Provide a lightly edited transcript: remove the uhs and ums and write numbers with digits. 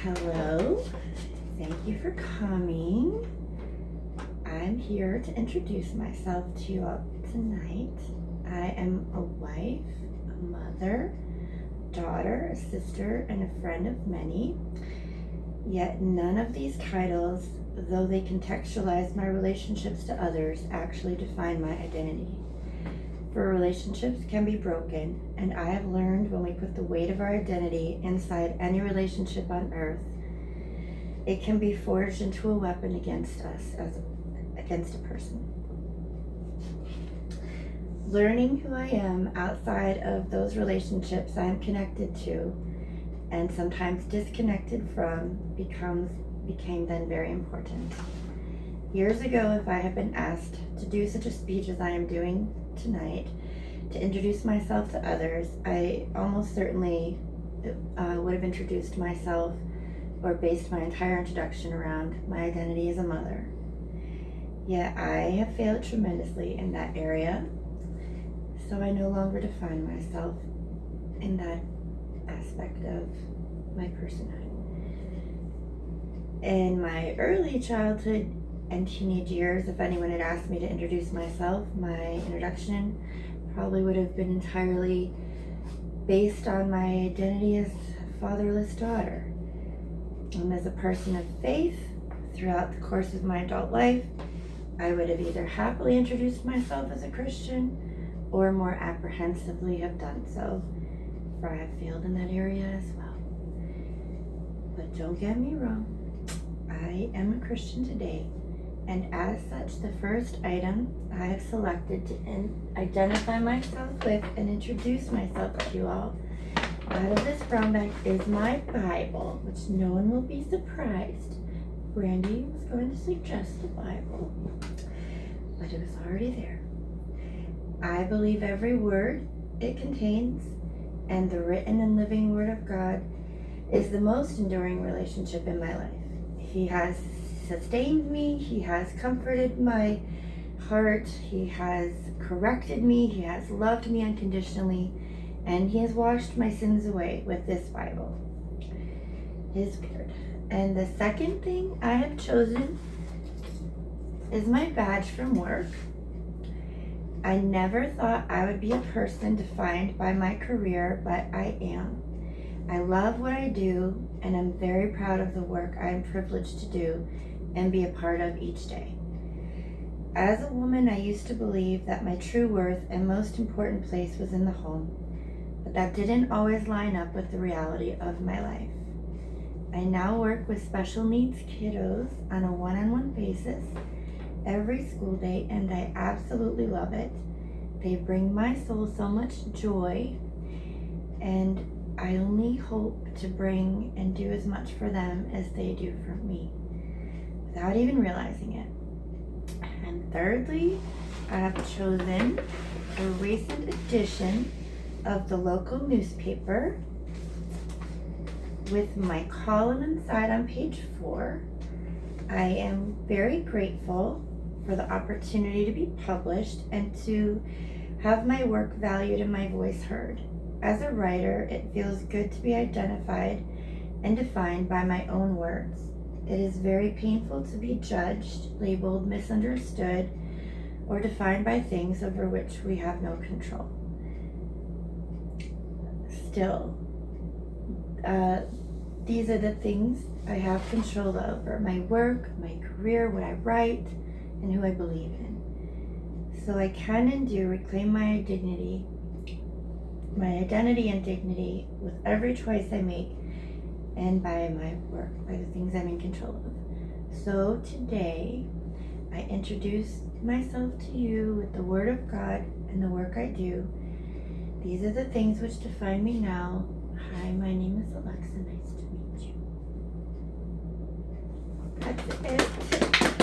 Hello, thank you for coming. I'm here to introduce myself to you all tonight. I am a wife, a mother, daughter, a sister, and a friend of many. Yet none of these titles, though they contextualize my relationships to others, actually define my identity. For relationships can be broken, and I have learned when we put the weight of our identity inside any relationship on earth, it can be forged into a weapon against us, against a person. Learning who I am outside of those relationships I am connected to and sometimes disconnected from became then very important. Years ago, if I had been asked to do such a speech as I am doing tonight, to introduce myself to others, I almost certainly would have introduced myself or based my entire introduction around my identity as a mother. Yet I have failed tremendously in that area, so I no longer define myself in that aspect of my personhood. In my early childhood and teenage years, if anyone had asked me to introduce myself, my introduction probably would have been entirely based on my identity as a fatherless daughter. As a person of faith, throughout the course of my adult life, I would have either happily introduced myself as a Christian or more apprehensively have done so, for I have failed in that area as well. But don't get me wrong, I am a Christian today, and as such, the first item I have selected to identify myself with and introduce myself to you all out of this brown bag is my Bible, which no one will be surprised. Brandy was going to suggest the Bible, but it was already there. I believe every word it contains, and the written and living Word of God is the most enduring relationship in my life. He has sustained me, He has comforted my heart, He has corrected me, He has loved me unconditionally, and He has washed my sins away with this Bible, His Word. And the second thing I have chosen is my badge from work. I never thought I would be a person defined by my career, but I am. I love what I do, and I'm very proud of the work I am privileged to do and be a part of each day. As a woman, I used to believe that my true worth and most important place was in the home, but that didn't always line up with the reality of my life. I now work with special needs kiddos on a one-on-one basis every school day, and I absolutely love it. They bring my soul so much joy, and I only hope to bring and do as much for them as they do for me, without even realizing it. And thirdly, I have chosen a recent edition of the local newspaper with my column inside on page 4. I am very grateful for the opportunity to be published and to have my work valued and my voice heard. As a writer, it feels good to be identified and defined by my own words. It is very painful to be judged, labeled, misunderstood, or defined by things over which we have no control. Still, these are the things I have control over: my work, my career, what I write, and who I believe in. So I can and do reclaim my identity and dignity with every choice I make and by my work, by the things I'm in control of. So today, I introduce myself to you with the Word of God and the work I do. These are the things which define me now. Hi, my name is Alexa. Nice to meet you. That's it.